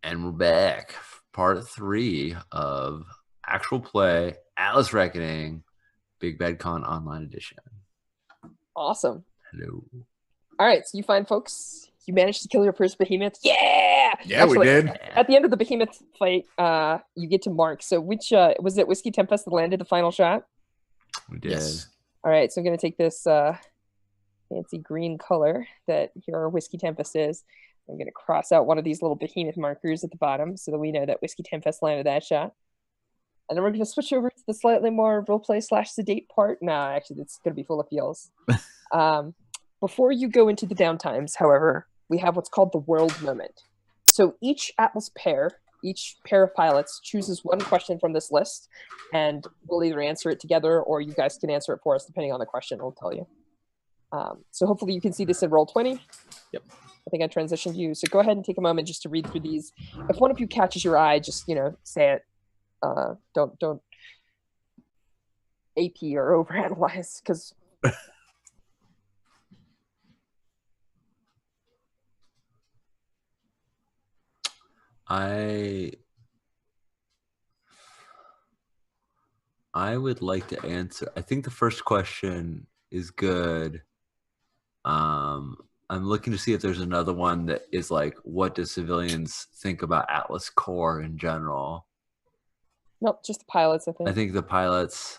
And we're back. Part 3 of actual play Atlas Reckoning Big Bad Con Online Edition. Awesome. Hello. All right, so you find folks. You managed to kill your first behemoth. Yeah! We did. At the end of the behemoth fight, you get to mark. So which, was it Whiskey Tempest that landed the final shot? We did. Yes. All right, so I'm going to take this fancy green color that your Whiskey Tempest is. I'm going to cross out one of these little behemoth markers at the bottom so that we know that Whiskey Tempest landed that shot. And then we're going to switch over to the slightly more roleplay / sedate part. Nah, actually, it's going to be full of feels. Before you go into the downtimes, however, we have what's called the world moment. So each Atlas pair, each pair of pilots chooses one question from this list, and we'll either answer it together or you guys can answer it for us depending on the question. I'll tell you. So hopefully you can see this in Roll20. Yep. I think I transitioned you. So go ahead and take a moment just to read through these. If one of you catches your eye, just, say it. Don't AP or overanalyze, because I would like to answer. I think the first question is good. I'm looking to see if there's another one that is like, what do civilians think about Atlas Core in general? Nope, just the pilots, I think. I think the pilots.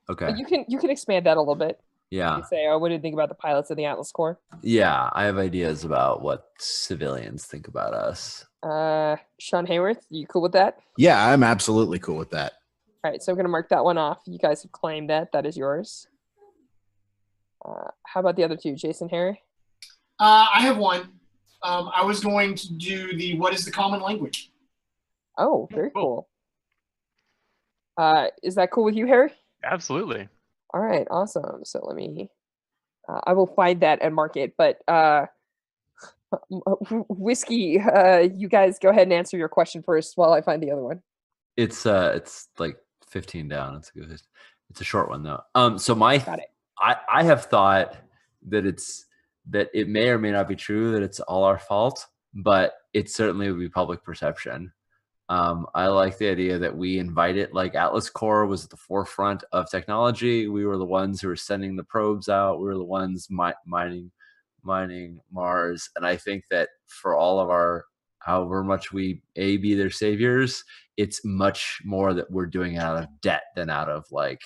Okay. But you can expand that a little bit. Yeah. You say, what do you think about the pilots of the Atlas Core? Yeah, I have ideas about what civilians think about us. Sean Hayworth, you cool with that? Yeah, I'm absolutely cool with that. All right, so I'm going to mark that one off. You guys have claimed that. That is yours. How about the other two? Jason, Harry? I have one. I was going to do what is the common language? Oh, very cool. Is that cool with you, Harry? Absolutely. All right, awesome. So let me, I will find that and mark it. But Whiskey, you guys go ahead and answer your question first while I find the other one. It's like 15 down. It's a short one though. So Got it. I have thought that it may or may not be true that it's all our fault, but it certainly would be public perception. I like the idea that we invited, like Atlas Core was at the forefront of technology. We were the ones who were sending the probes out. We were the ones mining Mars. And I think that for all of our, however much we be their saviors, it's much more that we're doing it out of debt than out of like,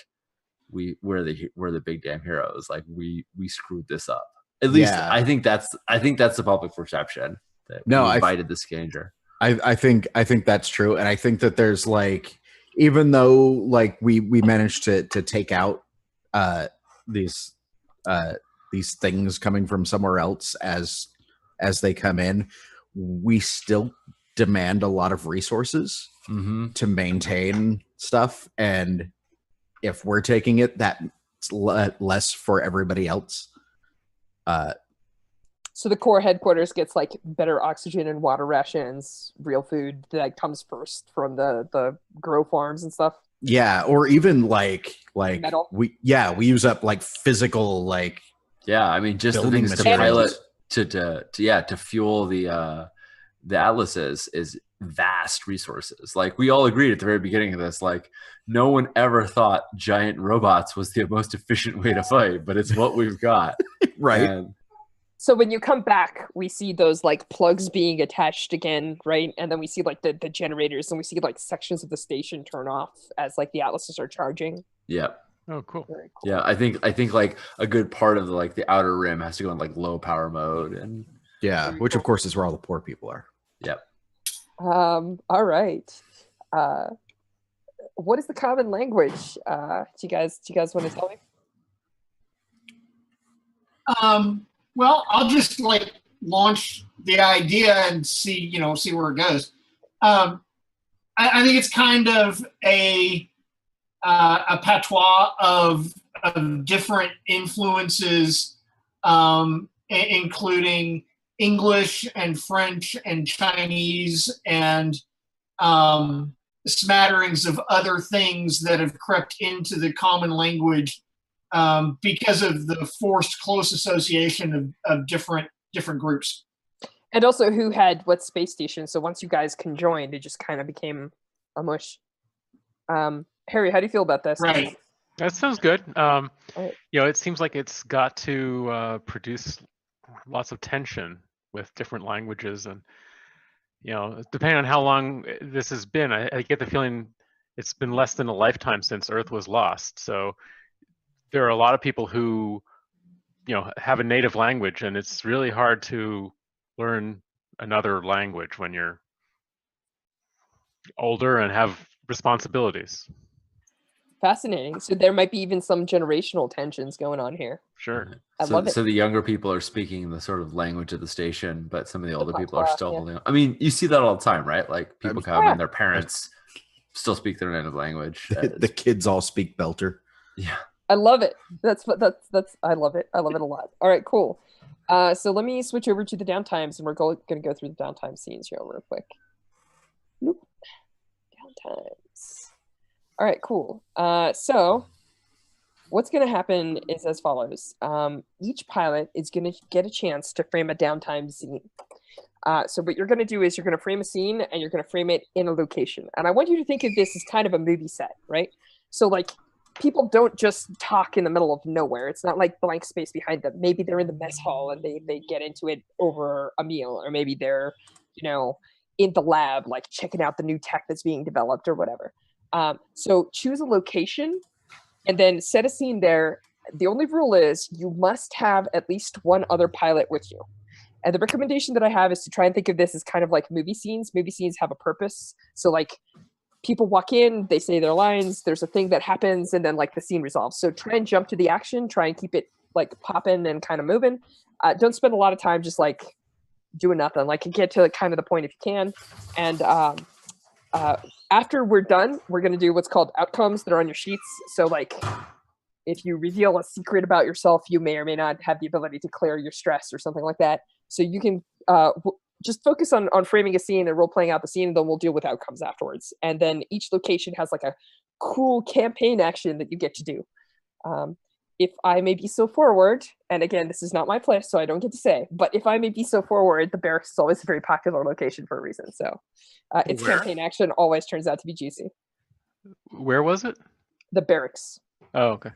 we're the big damn heroes. Like we screwed this up. At least yeah. I think that's the public perception that we invited the stranger. I think that's true, and I think that there's like, even though like we managed to take out these things coming from somewhere else as they come in, we still demand a lot of resources to maintain stuff, and if we're taking it, that's less for everybody else. So the core headquarters gets like better oxygen and water rations, real food that comes first from the grow farms and stuff. Yeah, or even like metal. We use up like physical like. Yeah, I mean just the things to pilot to fuel the Atlases is vast resources. Like we all agreed at the very beginning of this, like no one ever thought giant robots was the most efficient way to fight, but it's what we've got. Right. And so when you come back, we see those like plugs being attached again, right? And then we see like the generators, and we see like sections of the station turn off as like the Atlases are charging. Yeah. Oh, cool. Very cool. Yeah, I think like a good part of the outer rim has to go in like low power mode, and which of course is where all the poor people are. Yep. All right. What is the common language? Do you guys want to tell me? Well, I'll just like launch the idea and see where it goes. I think it's kind of a patois of different influences, including English and French and Chinese and smatterings of other things that have crept into the common language because of the forced close association of different groups. And also, who had what space station? So once you guys conjoined, it just kind of became a mush. Harry, how do you feel about this? Right. That sounds good. Right. It seems like it's got to produce lots of tension with different languages, and depending on how long this has been, I get the feeling it's been less than a lifetime since Earth was lost. So there are a lot of people who, have a native language, and it's really hard to learn another language when you're older and have responsibilities. Fascinating. So there might be even some generational tensions going on here. Sure. I love it. So the younger people are speaking the sort of language of the station, but some of the older people are class, still yeah. holding on. I mean, you see that all the time, right? Like people come Yeah. and their parents still speak their native language. The kids all speak Belter. Yeah. I love it. That's I love it. I love it a lot. All right, cool. So let me switch over to the downtimes, and we're going to go through the downtime scenes here real quick. Nope. Downtimes. All right, cool. So what's going to happen is as follows. Each pilot is going to get a chance to frame a downtime scene. So what you're going to do is you're going to frame a scene, and you're going to frame it in a location. And I want you to think of this as kind of a movie set, right? So like, people don't just talk in the middle of nowhere. It's not like blank space behind them. Maybe they're in the mess hall and they get into it over a meal, or maybe they're, in the lab, like checking out the new tech that's being developed or whatever. So choose a location and then set a scene there. The only rule is you must have at least one other pilot with you. And the recommendation that I have is to try and think of this as kind of like movie scenes. Movie scenes have a purpose. So like, people walk in, they say their lines, there's a thing that happens, and then like the scene resolves. So try and jump to the action, try and keep it like popping and kind of moving. Don't spend a lot of time just like doing nothing. Like get to kind of the point if you can. And after we're done, we're going to do what's called outcomes that are on your sheets. So like if you reveal a secret about yourself, you may or may not have the ability to clear your stress or something like that. So you can just focus on framing a scene and role playing out the scene, and then we'll deal with outcomes afterwards. And then each location has like a cool campaign action that you get to do. If I may be so forward, and again, this is not my place, so I don't get to say, but if I may be so forward, the barracks is always a very popular location for a reason. So its Where? campaign action always turns out to be juicy. Where was it? The barracks. Oh, okay.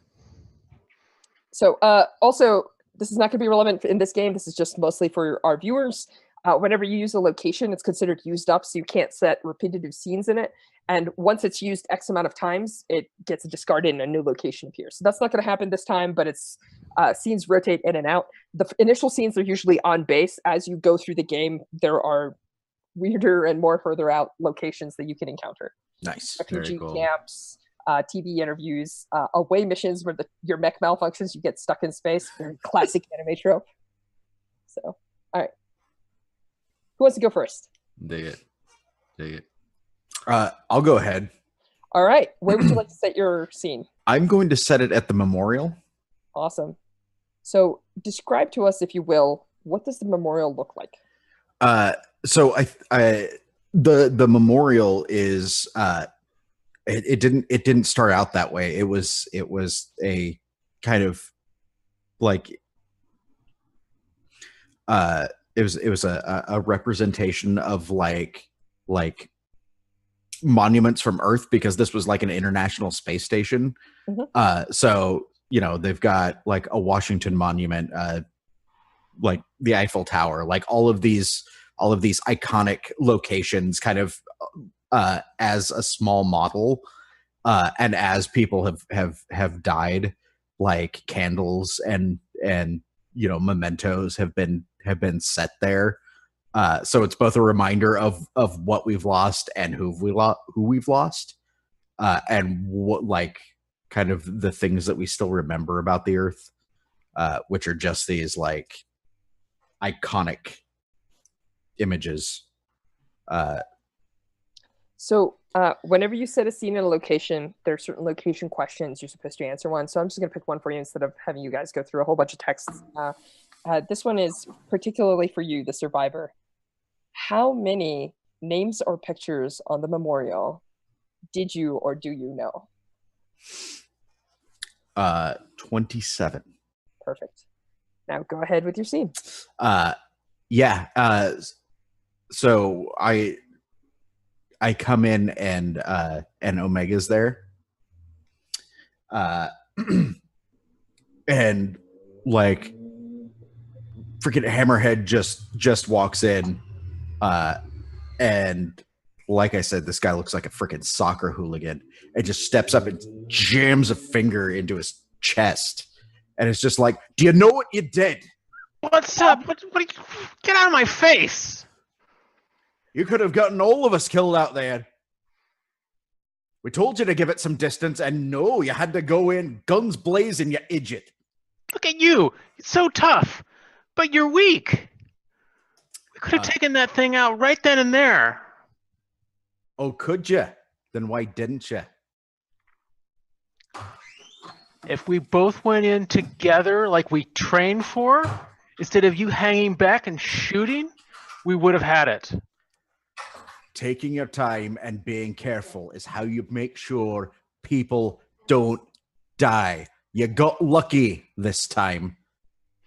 So also, this is not going to be relevant in this game. This is just mostly for our viewers. Whenever you use a location, it's considered used up, so you can't set repetitive scenes in it. And once it's used X amount of times, it gets discarded and a new location appears. So that's not going to happen this time, but it's scenes rotate in and out. The initial scenes are usually on base. As you go through the game, there are weirder and more further out locations that you can encounter. Nice. Refugee cool. camps, TV interviews, away missions where your mech malfunctions, you get stuck in space. Very classic anime trope. So, all right. Who wants to go first? Dig it. I'll go ahead. All right. Where would you like to set your scene? I'm going to set it at the memorial. Awesome. So describe to us, if you will, what does the memorial look like? So the memorial is it didn't start out that way. It was a kind of like it was a representation of like monuments from Earth, because this was like an international space station. Mhm. So they've got like a Washington monument, like the Eiffel Tower, like all of these iconic locations kind of as a small model, and as people have died, like candles and mementos have been set there. So it's both a reminder of what we've lost and who we've lost, and what like kind of the things that we still remember about the Earth, which are just these like iconic images. So whenever you set a scene in a location, there are certain location questions you're supposed to answer one. So I'm just going to pick one for you instead of having you guys go through a whole bunch of texts. This one is particularly for you, the survivor. How many names or pictures on the memorial did you or do you know? 27. Perfect. Now go ahead with your scene. Yeah. So I come in and Omega's there. And like freaking Hammerhead just walks in. And like I said, this guy looks like a freaking soccer hooligan and just steps up and jams a finger into his chest. And it's just like, do you know what you did? What's up? What are you, get out of my face! You could have gotten all of us killed out there. We told you to give it some distance, and no, you had to go in guns blazing, you idiot. Look at you! It's so tough, but you're weak. We could have taken that thing out right then and there. Oh, could you? Then why didn't you? If we both went in together like we trained for, instead of you hanging back and shooting, we would have had it. Taking your time and being careful is how you make sure people don't die. You got lucky this time.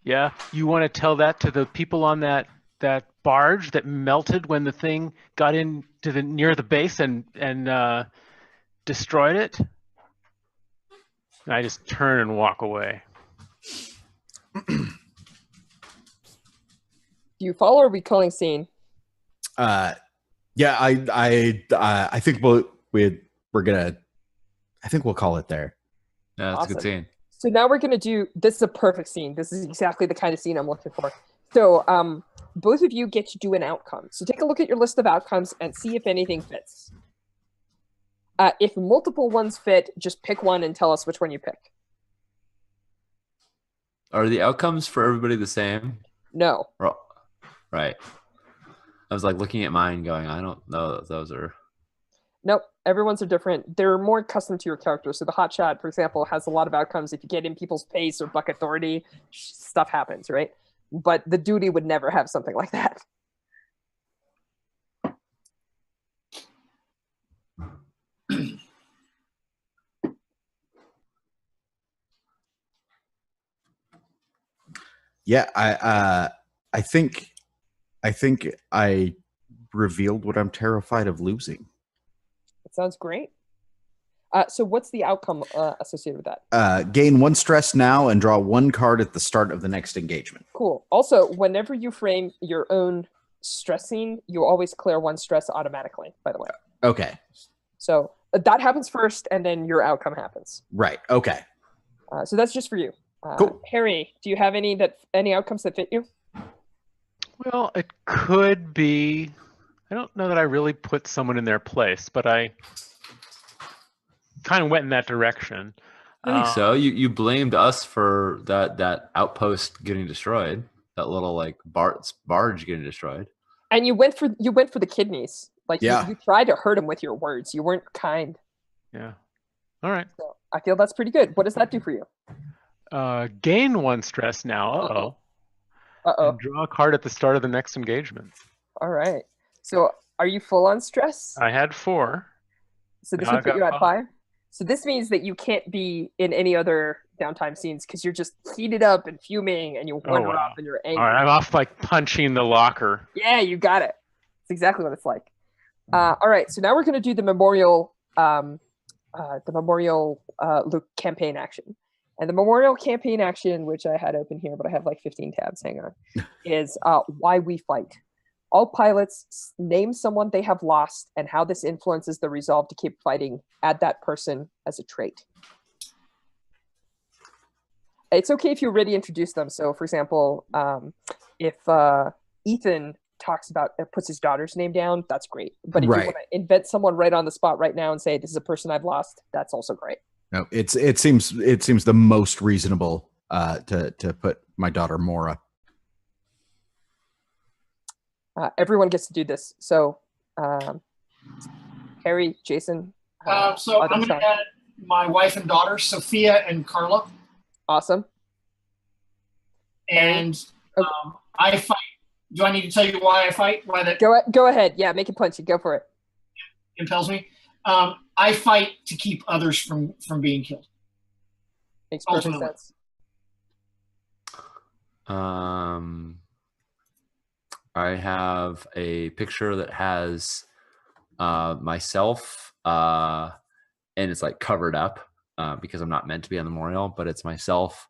Yeah, you want to tell that to the people on that barge that melted when the thing got into the near the base and destroyed it? And I just turn and walk away. Do you follow or are we calling scene? Yeah, I think we're gonna. I think we'll call it there. Yeah, that's a good Awesome. scene. So now we're gonna do. This is a perfect scene. This is exactly the kind of scene I'm looking for. So both of you get to do an outcome. So take a look at your list of outcomes and see if anything fits. If multiple ones fit, just pick one and tell us which one you pick. Are the outcomes for everybody the same? No. Right. I was like looking at mine going, I don't know that those are. Nope. Everyone's are different. They're more custom to your character. So the hotshot, for example, has a lot of outcomes. If you get in people's face or buck authority, stuff happens, right? But the duty would never have something like that. Yeah, I think I revealed what I'm terrified of losing. It sounds great. So what's the outcome associated with that? Gain 1 stress now and draw 1 card at the start of the next engagement. Cool. Also, whenever you frame your own stress scene, you always clear 1 stress automatically, by the way. Okay. So that happens first, and then your outcome happens. Right. Okay. So that's just for you. Cool. Harry, do you have any outcomes that fit you? Well, it could be. I don't know that I really put someone in their place, but I kind of went in that direction. I think so. You blamed us for that outpost getting destroyed. That little like barge getting destroyed. And you went for the kidneys. Like Yeah. you tried to hurt him with your words. You weren't kind. Yeah. All right. So I feel that's pretty good. What does that do for you? Gain 1 stress now. Uh-oh. Uh-oh. And draw a card at the start of the next engagement. All right. So are you full on stress? I had 4. So this now would I've put got you at 5. 5. So this means that you can't be in any other downtime scenes because you're just heated up and fuming and you wander wow. off and you're angry. All right, I'm off like punching the locker. Yeah, you got it. It's exactly what it's like. All right, so now we're going to do the memorial Luke campaign action. And the memorial campaign action, which I had open here, but I have like 15 tabs, hang on, is why we fight. All pilots name someone they have lost and how this influences the resolve to keep fighting. Add that person as a trait. It's okay if you already introduce them. So, for example, if Ethan puts his daughter's name down, that's great. But if Right. you want to invent someone right on the spot right now and say this is a person I've lost, that's also great. No, it seems the most reasonable to put my daughter Mora. Everyone gets to do this. So, Harry, Jason. So other I'm going Sean. to add my wife and daughter, Sophia and Carla. Awesome. And Okay. I fight. Do I need to tell you why I fight? Why that Go ahead. Yeah, make it punchy. Go for it. impels me? I fight to keep others from being killed. Makes perfect Ultimately. sense. I have a picture that has myself, and it's like covered up because I'm not meant to be on the memorial, but it's myself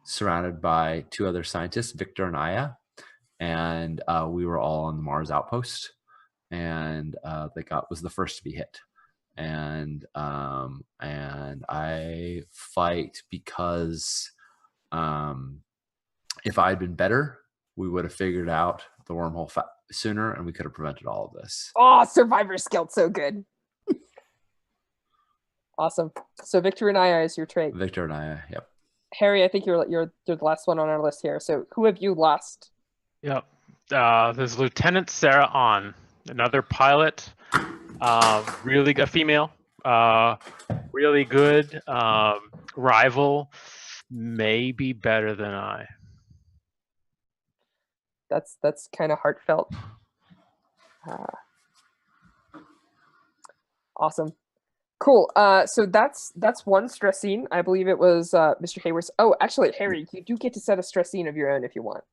surrounded by 2 other scientists, Victor and Aya, and we were all on the Mars outpost, and was the first to be hit. And I fight because if I'd been better, we would have figured out the wormhole sooner, and we could have prevented all of this. Oh, survivor's guilt, so good. Awesome. So Victor and Aya is your trait. Victor and Aya, yep. Harry, I think you're the last one on our list here. So who have you lost? Yep. There's Lieutenant Sarah On, another pilot, really a female, really good, rival, maybe better than I. That's kind of heartfelt. Awesome. Cool. So that's one stress scene. I believe it was Mr. Hayworth's. Oh, actually, Harry, you do get to set a stress scene of your own if you want.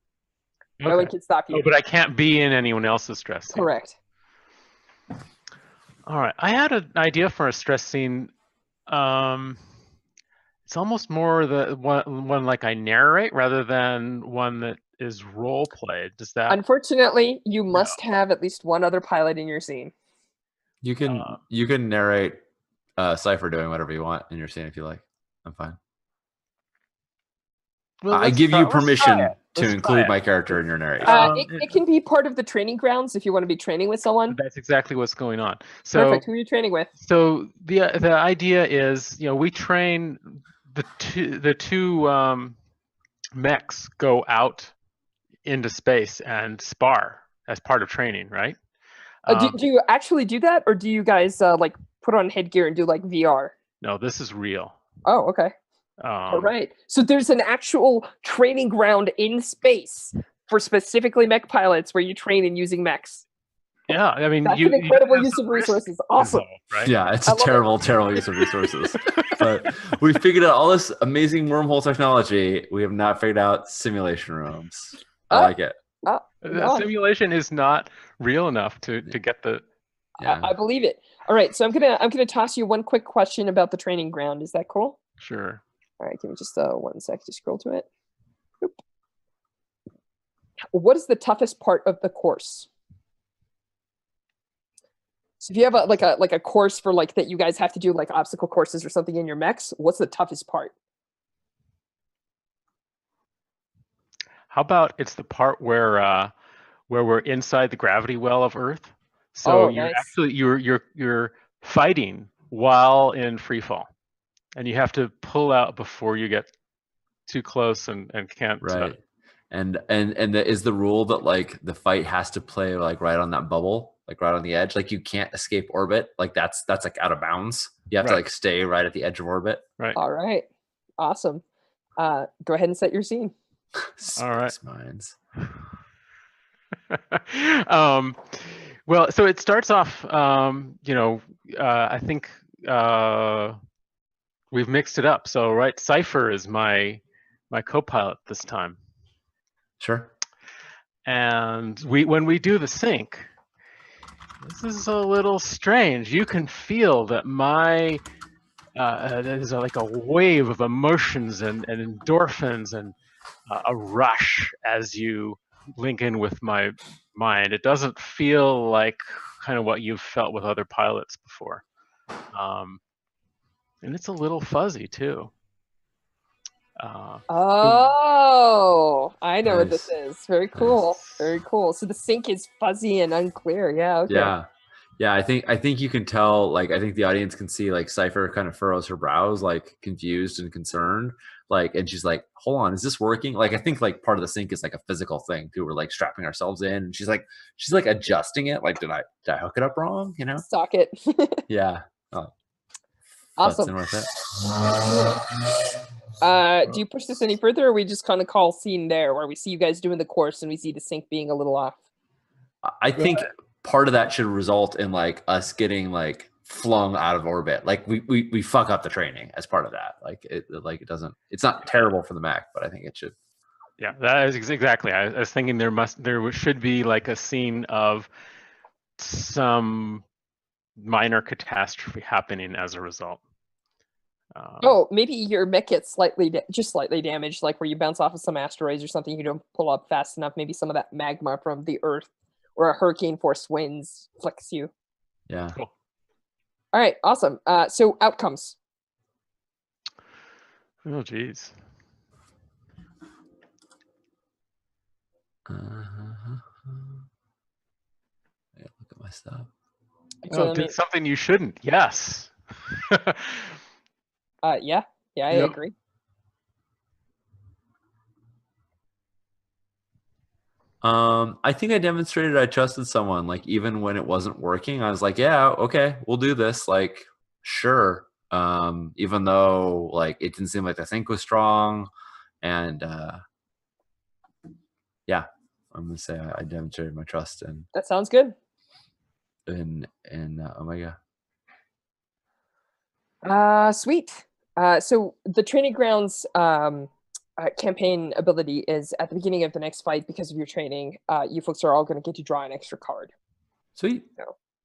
No one can stop you. Oh, but I can't be in anyone else's stress scene. Correct. All right. I had an idea for a stress scene. It's almost more the one like I narrate rather than one that is role played. Does that? Unfortunately, you must have at least one other pilot in your scene. You can narrate Cypher doing whatever you want in your scene if you like. I'm fine. Well, I give you permission to Let's include try my it. character in your narration. It can be part of the training grounds if you want to be training with someone. That's exactly what's going on. So, Perfect. Who are you training with? So the idea is, we train the two mechs go out into space and spar as part of training, right? Do you actually do that, or do you guys like put on headgear and do like VR? No, this is real. Oh, okay. All right. So there's an actual training ground in space for specifically mech pilots where you train in using mechs. Yeah, I mean, that's an incredible use of resources. Awesome. Right? Yeah, it's a terrible use of resources. But we figured out all this amazing wormhole technology. We have not figured out simulation rooms. I like it. The simulation is not real enough to get the. Yeah. I believe it. All right, so I'm gonna toss you one quick question about the training ground. Is that cool? Sure. All right, give me just 1 sec to scroll to it. Oop. What is the toughest part of the course? So if you have a course for like that you guys have to do like obstacle courses or something in your mechs, what's the toughest part? How about it's the part where we're inside the gravity well of Earth? So you're nice. actually you're fighting while in free fall, and you have to pull out before you get too close and can't. Right. And is the rule that like the fight has to play like right on that bubble, like right on the edge, like you can't escape orbit, like that's like out of bounds. You have to like stay right at the edge of orbit. Right. All right. Awesome. Go ahead and set your scene. All right. Minds. Well, so it starts off. I think we've mixed it up. So right, Cypher is my co-pilot this time. Sure. And when we do the sync, this is a little strange. You can feel that there's like a wave of emotions and endorphins and a rush as you link in with my mind. It doesn't feel like kind of what you've felt with other pilots before. And it's a little fuzzy too. I know what this is. Very cool. Very cool. So the sync is fuzzy and unclear. Yeah. Okay. Yeah. I think you can tell. Like, I think the audience can see like Cypher kind of furrows her brows, like confused and concerned. Like, and she's like, "Hold on, is this working?" Like, I think like part of the sync is like a physical thing too. We're like strapping ourselves in, and she's like adjusting it. Like, did I hook it up wrong? You know? Socket. Yeah. Awesome. With it. Do you push this any further, or we just kind of call scene there, where we see you guys doing the course and we see the sync being a little off? I think part of that should result in like us getting like flung out of orbit. Like we fuck up the training as part of that. Like it doesn't. It's not terrible for the Mac, but I think it should. Yeah, that is exactly. I was thinking there should be like a scene of some minor catastrophe happening as a result. Oh, maybe your mech gets just slightly damaged, like where you bounce off of some asteroids or something. You don't pull up fast enough. Maybe some of that magma from the Earth or a hurricane force winds flicks you. Yeah. Cool. All right, awesome. So outcomes. Oh, geez. Yeah, look at my stuff. So Oh, let me- did something you shouldn't. Yes. yeah, I Yep. agree. I think I demonstrated I trusted someone. Like even when it wasn't working, I was like, yeah, okay, we'll do this. Like, sure. Even though like it didn't seem like the sync was strong, and yeah, I'm gonna say I demonstrated my trust That sounds good. in Omega. Sweet. So the training grounds campaign ability is at the beginning of the next fight. Because of your training, you folks are all going to get to draw an extra card. Sweet.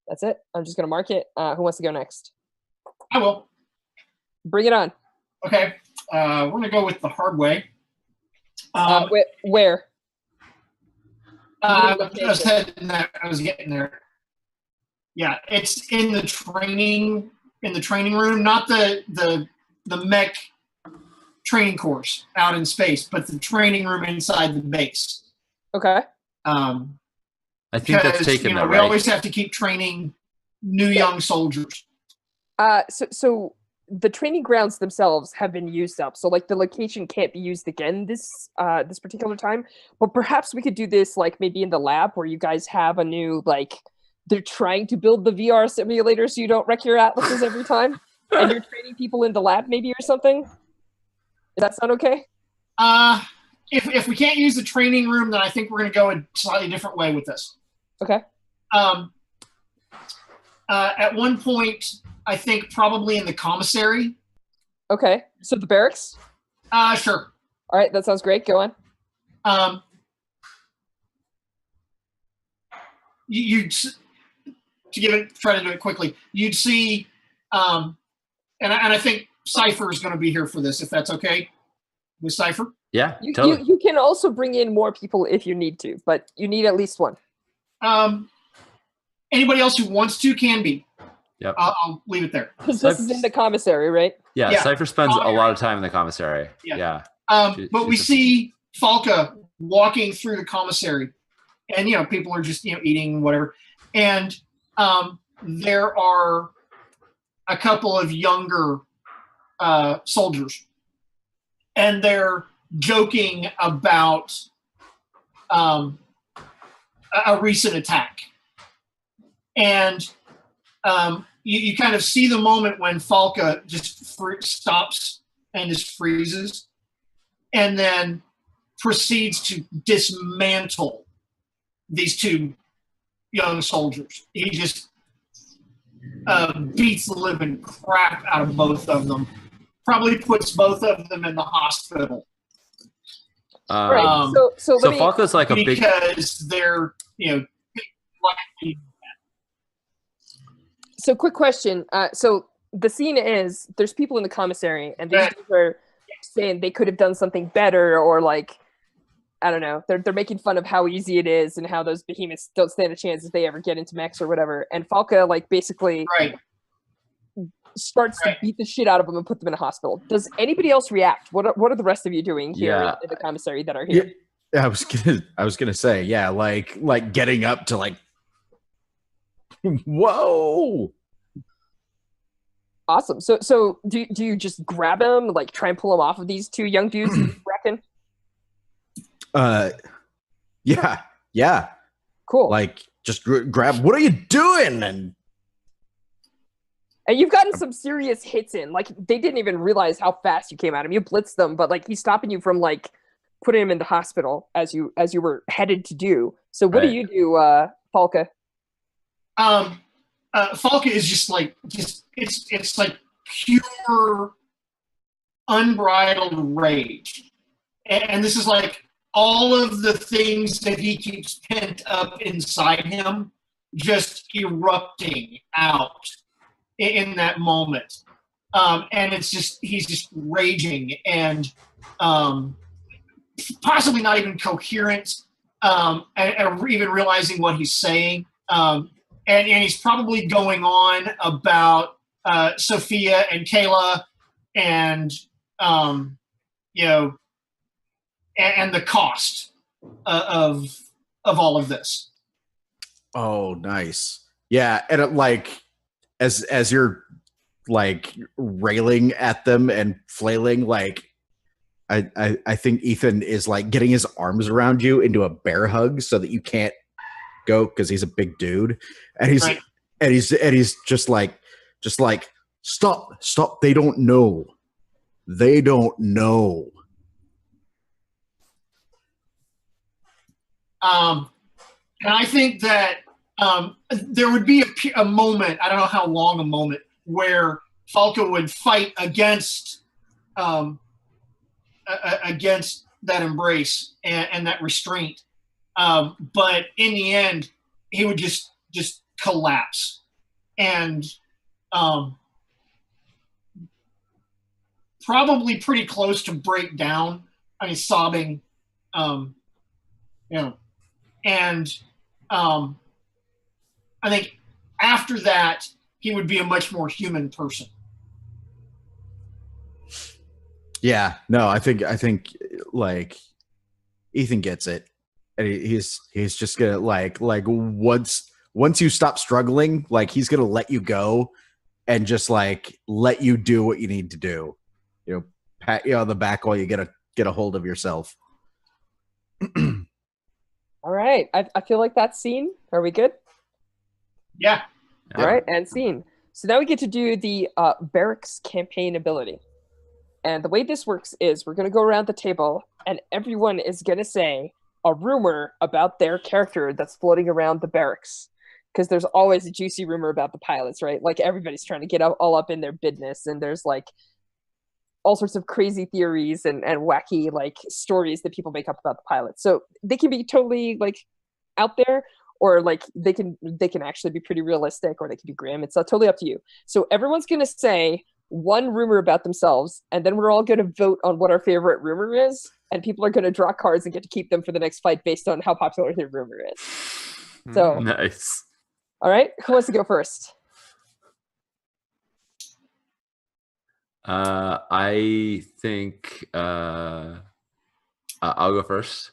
That's it. I'm just going to mark it. Who wants to go next? I will. Bring it on. Okay. We're gonna go with the hard way. Where? I was heading there. I was getting there. Yeah, it's in the training room, not the mech training course out in space, but the training room inside the base. Okay. I think that's taken that we right. always have to keep training new young soldiers. So the training grounds themselves have been used up. So like the location can't be used again this particular time. But perhaps we could do this like maybe in the lab where you guys have a new like they're trying to build the VR simulator so you don't wreck your atlases every time, and you're training people in the lab maybe or something. Does that sound okay? If we can't use the training room, then I think we're going to go a slightly different way with this. Okay. At one point, I think probably in the commissary. Okay. So the barracks? Sure. All right, that sounds great. Go on. You try to do it quickly. You'd see, and I think Cypher is going to be here for this, if that's okay with Cypher. Yeah, You totally. you can also bring in more people if you need to, but you need at least one. Anybody else who wants to can be. Yep. I'll leave it there. Because this is in the commissary, right? Yeah, Yeah. Cypher spends a lot of time in the commissary. Yeah. Yeah. But we she's a- see Falca walking through the commissary, and people are just eating whatever, and there are a couple of younger soldiers, and they're joking about a recent attack, and you kind of see the moment when Falca just stops and just freezes, and then proceeds to dismantle these two young soldiers. He just beats the living crap out of both of them. Probably puts both of them in the hospital. All right. So so let me. Falco's like a big. Because they're, likely. So quick question. So the scene is there's people in the commissary, and these guys are saying they could have done something better, or like I don't know. They're making fun of how easy it is and how those behemoths don't stand a chance if they ever get into mechs or whatever. And Falca like basically Right. starts to beat the shit out of them and put them in a hospital. Does anybody else react? What are the rest of you doing here Yeah. in the commissary that are here? Yeah, I was gonna say, yeah, like getting up to like, whoa. Awesome. So do you just grab him, like try and pull him off of these two young dudes? You reckon? Yeah. Cool. Like just grab. What are you doing? And You've gotten some serious hits in. Like they didn't even realize how fast you came at him. You blitzed them, but like he's stopping you from like putting him in the hospital as you were headed to do. So what do Right. you do, Falca? Falca is just it's like pure unbridled rage, and this is like all of the things that he keeps pent up inside him just erupting out in that moment. And it's just, he's just raging and possibly not even coherent, and even realizing what he's saying. And he's probably going on about Sophia and Kayla and, you know, and the cost of all of this. Oh, nice. Yeah, and it, like as you're like railing at them and flailing, like I think Ethan is like getting his arms around you into a bear hug so that you can't go because he's a big dude, and he's Right. and he's just like stop. They don't know. And I think that there would be a moment, I don't know how long a moment, where Falco would fight against that embrace and that restraint. But in the end, he would just collapse and probably pretty close to break down. I mean, sobbing, you know, and I think after that, he would be a much more human person. Yeah, no, I think like Ethan gets it, and he's just gonna like once you stop struggling, like he's gonna let you go and just like let you do what you need to do. You know, pat you on the back while you get a hold of yourself. All right. I feel like that scene. Are we good? Yeah. All right, and scene. So now we get to do the barracks campaign ability. And the way this works is we're going to go around the table and everyone is going to say a rumor about their character that's floating around the barracks. Because there's always a juicy rumor about the pilots, right? Like everybody's trying to get all up in their business, and there's like all sorts of crazy theories and wacky like stories that people make up about the pilots. So they can be totally like out there, or like they can actually be pretty realistic, or they can be grim. It's totally up to you. So everyone's going to say one rumor about themselves, and then we're all going to vote on what our favorite rumor is, and people are going to draw cards and get to keep them for the next fight based on how popular their rumor is. So Nice. all right, who wants to go first? I think I'll go first.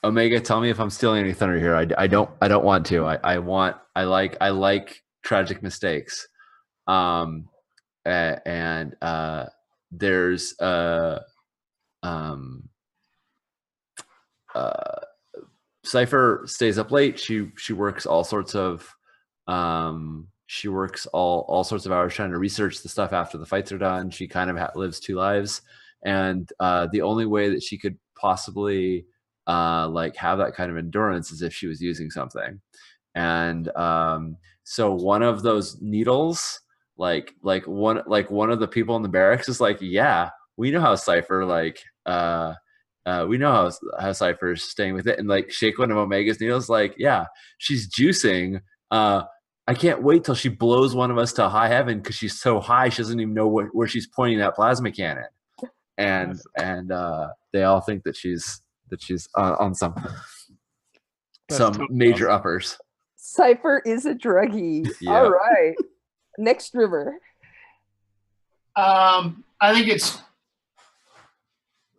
Omega, tell me if I'm stealing any thunder here. I don't want to. I like tragic mistakes. And there's Cypher stays up late. She works all sorts of she works all sorts of hours trying to research the stuff after the fights are done. She kind of lives two lives, and the only way that she could possibly like have that kind of endurance is if she was using something. And so one of those needles, like one of the people in the barracks is like, yeah, we know how Cypher we know how Cypher's staying with it, and like shake one of Omega's needles, like, yeah, she's juicing. I can't wait till she blows one of us to high heaven because she's so high she doesn't even know where she's pointing that plasma cannon. And they all think that she's on some totally major awesome. uppers. Cypher is a druggie. Yeah. All right. Next rumor. I think it's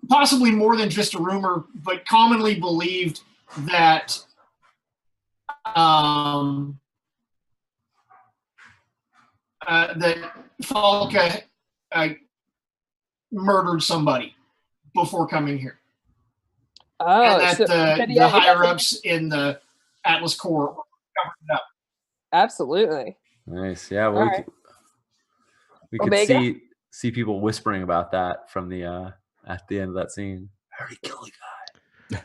possibly more than just a rumor, but commonly believed that that Falca murdered somebody before coming here. Oh, And that so, the higher ups in the Atlas Corps covered it up. absolutely. Nice. Yeah. Well, All we could Omega? see people whispering about that from the at the end of that scene. Hurry, kill the guy.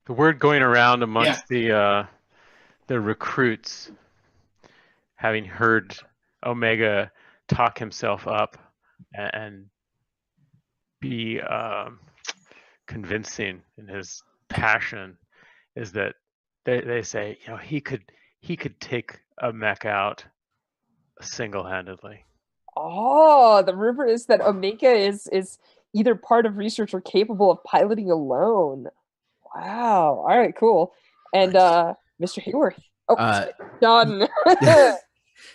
The word going around amongst the recruits, having heard Omega talk himself up and be convincing in his passion is that they say, you know, he could take a mech out single-handedly. Oh, the rumor is that Omega is either part of research or capable of piloting alone. Wow. All right, cool. And Mr. Hayworth. Oh, done.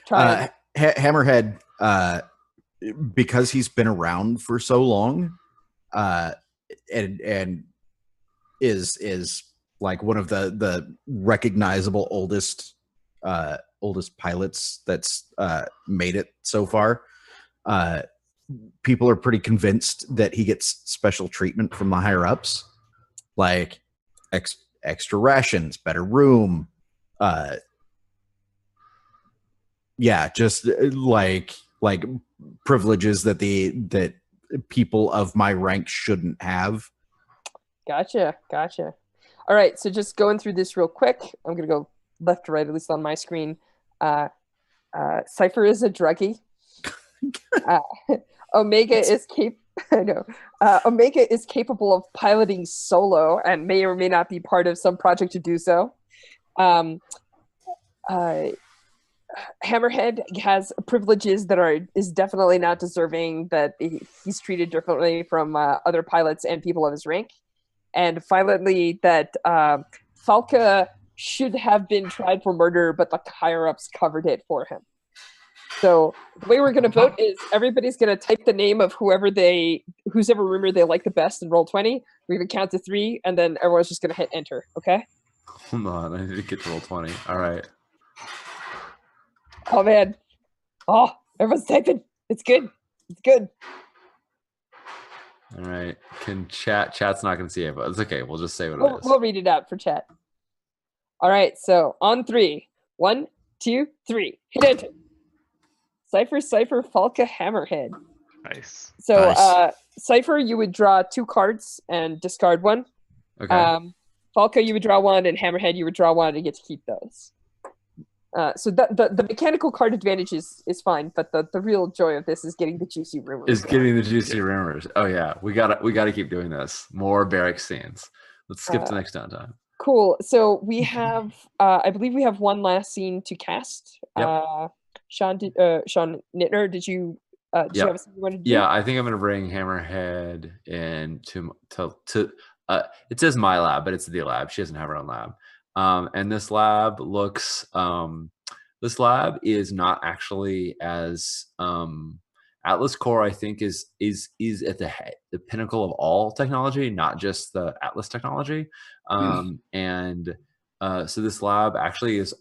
Try. Hammerhead, because he's been around for so long, and is like one of the recognizable oldest pilots that's made it so far. People are pretty convinced that he gets special treatment from the higher ups, like extra rations, better room, just like privileges that people of my rank shouldn't have. Gotcha. All right, so just going through this real quick. I'm gonna go left to right, at least on my screen. Cypher is a druggie. Omega is Omega is capable of piloting solo and may or may not be part of some project to do so. Hammerhead has privileges that is definitely not deserving, that he's treated differently from other pilots and people of his rank. And finally, that Falca should have been tried for murder, but the higher-ups covered it for him. So the way we're going to vote is everybody's going to type the name of whosever rumor they like the best and roll 20. We're going to count to 3, and then everyone's just going to hit enter, okay? Hold on, I need to get to roll 20. All right. Oh, man. Oh, everyone's typing. It's good. All right. Can chat's not going to see it, but it's okay. We'll just say what it is. We'll read it out for chat. All right, so on 3. 1, 2, 3. Hit enter. Cypher, Falca, Hammerhead. Nice. So, Nice. Cypher, you would draw 2 cards and discard 1. Okay. Falca, you would draw 1, and Hammerhead, you would draw 1 and get to keep those. So the mechanical card advantage is fine, but the real joy of this is getting the juicy rumors. Is getting the juicy rumors. Oh yeah, we gotta keep doing this. More barrack scenes. Let's skip to next downtime. Cool. So we have, I believe we have one last scene to cast. Yep. Sean Nittner, did you have something you wanted to do? Yeah, I think I'm gonna bring Hammerhead in to it says my lab, but it's the lab. She doesn't have her own lab. And this lab looks this lab is not actually as Atlas Core, I think, is at the pinnacle of all technology, not just the Atlas technology. And so this lab actually is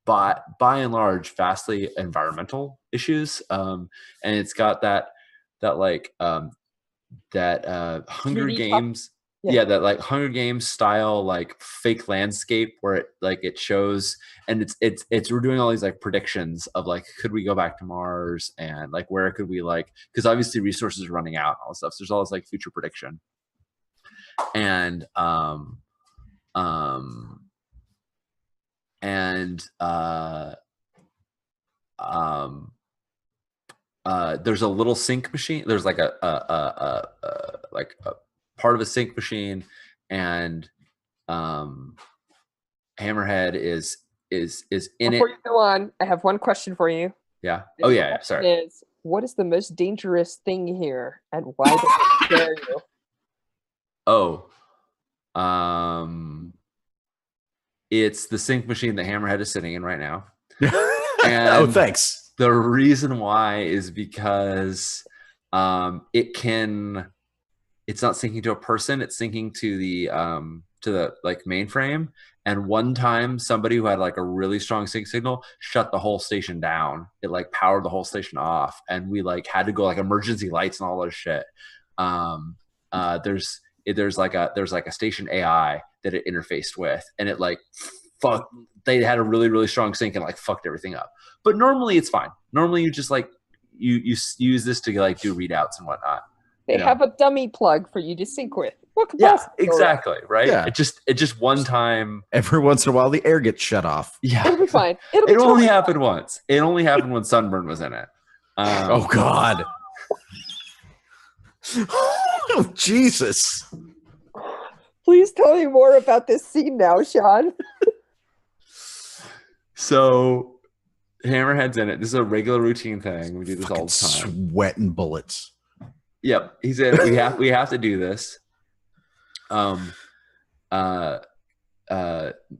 by and large vastly environmental issues. And it's got that Hunger Games. Yeah, that like Hunger Games style like fake landscape where it shows, and it's we're doing all these like predictions of like, could we go back to Mars, and like where could we, like, because obviously resources are running out and all this stuff. So there's all this like future prediction. And there's a little sync machine. There's like a part of a sync machine, and Hammerhead is in it. Before you go on, I have one question for you. Yeah. Oh yeah. Sorry. What is the most dangerous thing here, and why does it scare you? Oh, it's the sync machine that Hammerhead is sitting in right now. Oh, thanks. The reason why is because it's not syncing to a person, it's syncing to the like mainframe. And one time somebody who had like a really strong sync signal shut the whole station down. It like powered the whole station off, and we like had to go like emergency lights and all this shit. There's like a station AI that it interfaced with, and it like they had a really, really strong sync and like fucked everything up. But normally it's fine. Normally you just like you use this to like do readouts and whatnot. They have a dummy plug for you to sync with. What could yeah, exactly, right? Yeah. It just one time. Every once in a while, the air gets shut off. Yeah, it'll be fine. It only happened once. It only happened when Sunburn was in it. Oh God! Oh, Jesus. Please tell me more about this scene now, Sean. So Hammerhead's in it. This is a regular routine thing. We do this all the Fucking time. sweating bullets. Yep. He said we have to do this.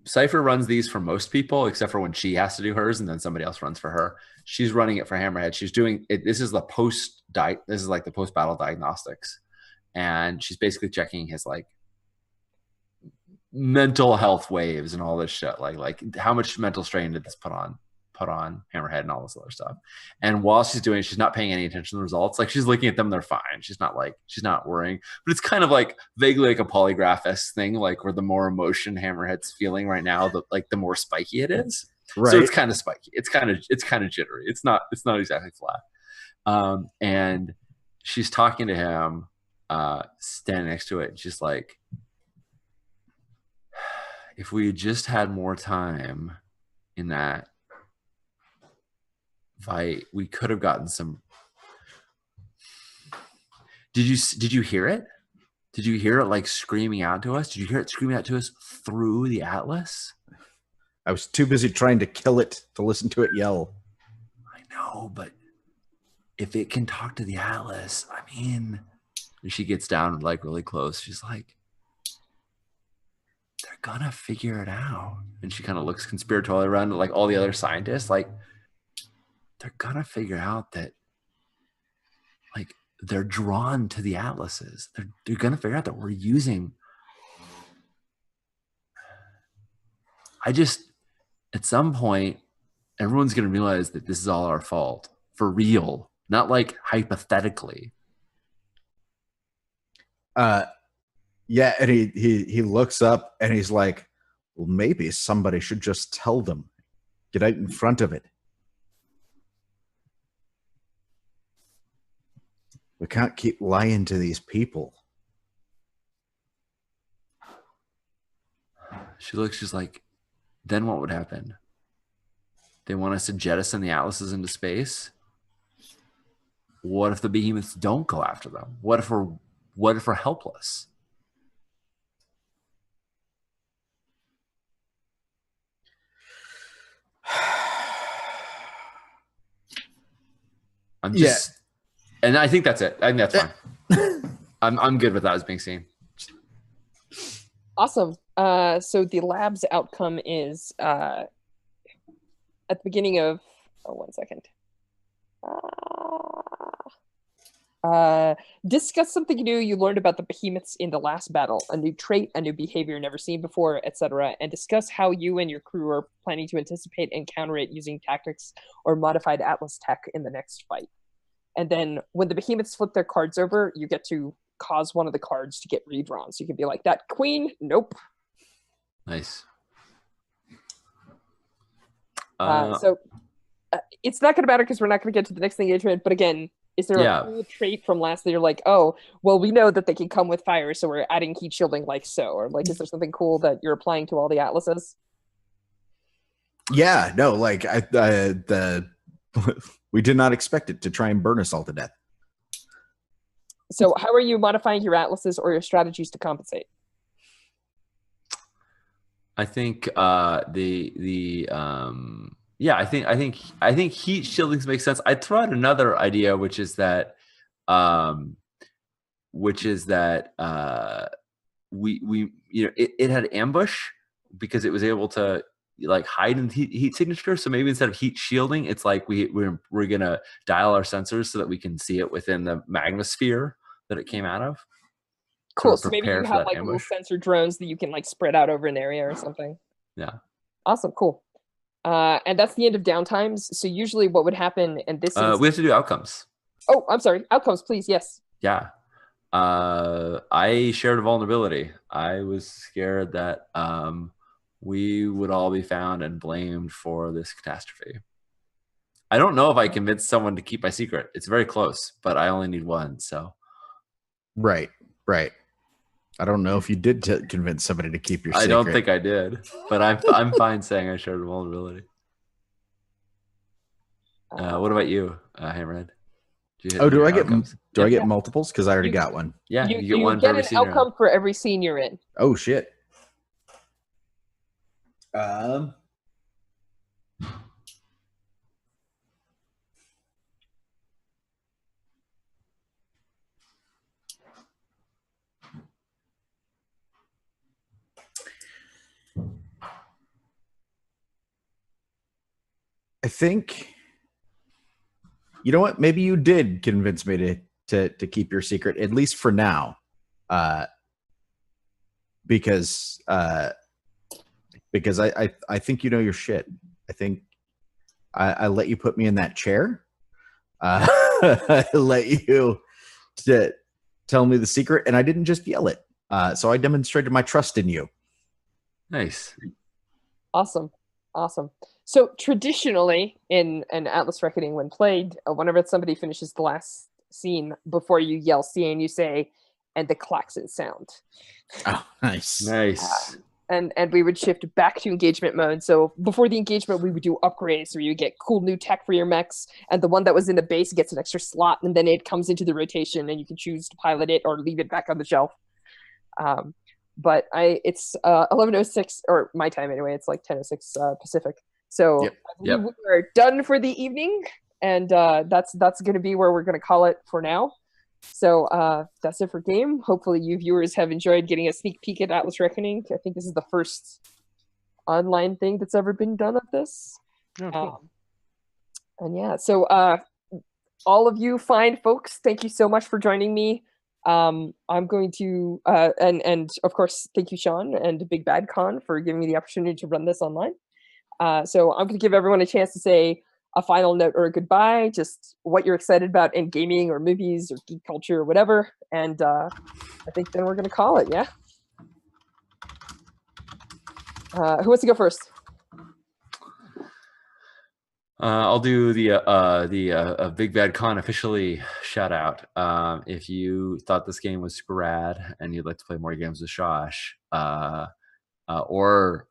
Cypher runs these for most people, except for when she has to do hers, and then somebody else runs for her. She's running it for Hammerhead. She's doing it. This is the This is like the post-battle diagnostics, and she's basically checking his like mental health waves and all this shit. Like how much mental strain did this put on Hammerhead and all this other stuff. And while she's doing it, she's not paying any attention to the results. Like she's looking at them, they're fine. She's not worrying. But it's kind of like vaguely like a polygraph-esque thing, like where the more emotion Hammerhead's feeling right now, the more spiky it is. Right. So it's kind of spiky. It's kind of jittery. It's not exactly flat. And she's talking to him, standing next to it. And she's like, if we just had more time in that fight, we could have gotten some. Did you hear it? Did you hear it like screaming out to us? Did you hear it screaming out to us through the Atlas? I was too busy trying to kill it to listen to it yell. I know, but if it can talk to the Atlas, I mean, and she gets down like really close. She's like, they're gonna figure it out. And she kind of looks conspiratorially around at like all the other scientists, like they're gonna figure out that like they're drawn to the atlases. They're gonna figure out that we're using. At some point, everyone's gonna realize that this is all our fault for real, not like hypothetically. Yeah, and he looks up and he's like, well, maybe somebody should just tell them. Get out in front of it. We can't keep lying to these people. She's like, then what would happen? They want us to jettison the atlases into space? What if the behemoths don't go after them? What if we're helpless? And I think that's it. I think that's fine. I'm good with that as being seen. Awesome. So the lab's outcome is at the beginning of 1 second. Discuss something new you learned about the behemoths in the last battle, a new trait, a new behavior never seen before, etc. And discuss how you and your crew are planning to anticipate and counter it using tactics or modified Atlas tech in the next fight. And then when the behemoths flip their cards over, you get to cause one of the cards to get redrawn. So you can be like, that queen, nope. Nice. So it's not going to matter because we're not going to get to the next engagement. But again, is there a cool trait from last that you're like, oh, well, we know that they can come with fire, so we're adding heat shielding like so? Or like, is there something cool that you're applying to all the atlases? Yeah, no, like we did not expect it to try and burn us all to death. So how are you modifying your atlases or your strategies to compensate? I think I think heat shielding makes sense. I'd throw out another idea, which is that we it had ambush because it was able to like hide in heat signature. So maybe instead of heat shielding, it's like we're gonna dial our sensors so that we can see it within the magmasphere that it came out of. Cool. So maybe you have like little sensor drones that you can like spread out over an area or something. Yeah. Awesome. Cool. And that's the end of downtimes. So usually what would happen, and this is... we have to do outcomes. Oh, I'm sorry. Outcomes, please. Yes. Yeah. I shared a vulnerability. I was scared that we would all be found and blamed for this catastrophe. I don't know if I convinced someone to keep my secret. It's very close, but I only need one, so. Right. I don't know if you did convince somebody to keep your secret. I don't think I did, but I'm fine saying I shared a vulnerability. What about you, Hammerhead? Did If you hit Oh, do your I get outcomes. multiples? Because I already You- got one. Yeah, you, you get one for get every an scene you're in. outcome for every scene you're in. Oh shit. I think, you know what? Maybe you did convince me to keep your secret, at least for now, because I think you know your shit. I think I let you put me in that chair. I let you tell me the secret, and I didn't just yell it. So I demonstrated my trust in you. Nice. Awesome. So traditionally in an Atlas Reckoning, when played, whenever somebody finishes the last scene, before you yell scene, you say, "and the klaxon sound." Oh, nice. Nice. And we would shift back to engagement mode. So before the engagement, we would do upgrades where you get cool new tech for your mechs, and the one that was in the base gets an extra slot, and then it comes into the rotation, and you can choose to pilot it or leave it back on the shelf. But it's 11:06, or my time anyway. It's like 10:06 Pacific. So Yep. Yep. we're done for the evening, and that's going to be where we're going to call it for now. So that's it for game. Hopefully you viewers have enjoyed getting a sneak peek at Atlas Reckoning. I think this is the first online thing that's ever been done of this. Oh, cool. And yeah, so all of you fine folks, thank you so much for joining me. I'm going to and of course thank you, Sean and Big Bad Con, for giving me the opportunity to run this online. So I'm going to give everyone a chance to say a final note or a goodbye, just what you're excited about in gaming or movies or geek culture or whatever. And I think then we're going to call it. Yeah. Who wants to go first? I'll do the Big Bad Con officially shout out. If you thought this game was super rad and you'd like to play more games with Josh, or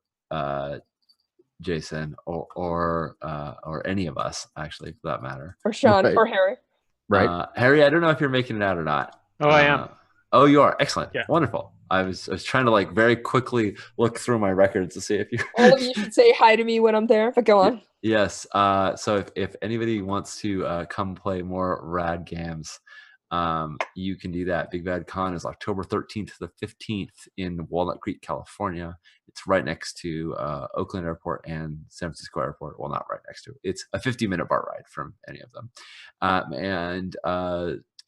Jason, or any of us, actually, for that matter, Or Sean, Right. or Harry. Right. Harry, I don't know if you're making it out or not. Oh, I am. Oh, you are. Excellent. Yeah. Wonderful. I was trying to like very quickly look through my records to see if you. All of you should say hi to me when I'm there. But go on. Yes. So if anybody wants to come play more rad games, you can do that. Big Bad Con is October 13th to the 15th in Walnut Creek, California. It's right next to Oakland Airport and San Francisco Airport. Well, not right next to it. It's a 50-minute bar ride from any of them. And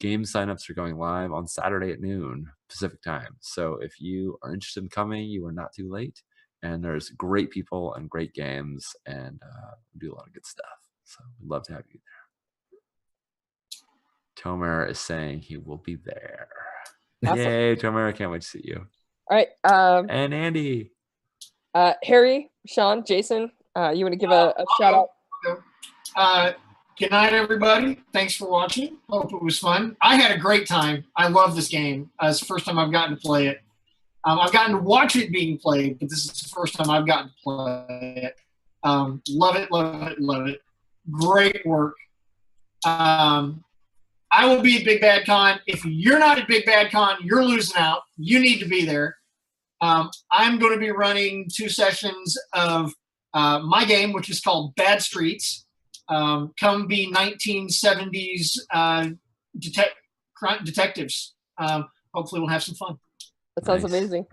game signups are going live on Saturday at noon Pacific time. So if you are interested in coming, you are not too late. And there's great people and great games, and we do a lot of good stuff. So we'd love to have you there. Tomer is saying he will be there. Awesome. Yay, Tomer! I can't wait to see you. All right. And Andy. Harry, Sean, Jason, you want to give a shout out? Good night, everybody. Thanks for watching. Hope it was fun. I had a great time. I love this game. It's the first time I've gotten to play it. I've gotten to watch it being played, but this is the first time I've gotten to play it. Love it, love it, love it. Great work. I will be at Big Bad Con. If you're not at Big Bad Con, you're losing out. You need to be there. I'm going to be running 2 sessions of my game, which is called Bad Streets. Come be 1970s detectives. Hopefully we'll have some fun. That sounds Nice. amazing.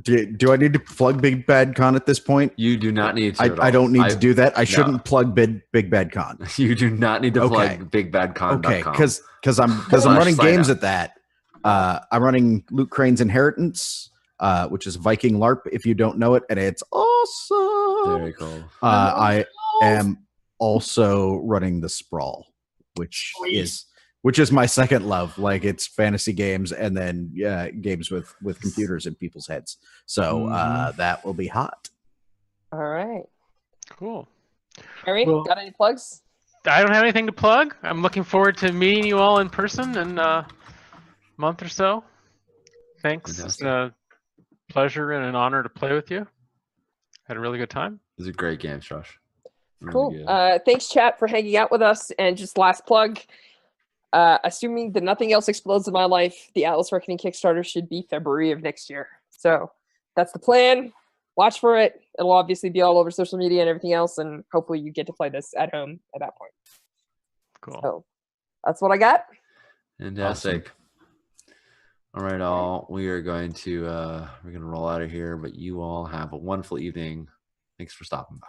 Do I need to plug Big Bad Con at this point? You do not need to. at I all. don't need to do that. I shouldn't plug Big Bad Con. You do not need to Okay. plug BigBadCon.com. Okay, because I'm Slash running sign games up. at that. I'm running Luke Crane's Inheritance, which is Viking LARP. If you don't know it, and it's awesome. Very cool. I am also running the Sprawl, which is my second love. Like, it's fantasy games and then games with computers in people's heads. So that will be hot. All right. Cool. Harry, Well- got any plugs? I don't have anything to plug. I'm looking forward to meeting you all in person in a month or so. Thanks. It's Fantastic. a pleasure and an honor to play with you. Had a really good time. These are great games, Josh. Really Cool. good. Thanks, chat, for hanging out with us. And just last plug, assuming that nothing else explodes in my life, the Atlas Reckoning Kickstarter should be February of next year. So that's the plan. Watch for it. It'll obviously be all over social media and everything else, and hopefully you get to play this at home at that point. Cool. So that's what I got. Fantastic. All right, all. We are going to roll out of here, but you all have a wonderful evening. Thanks for stopping by.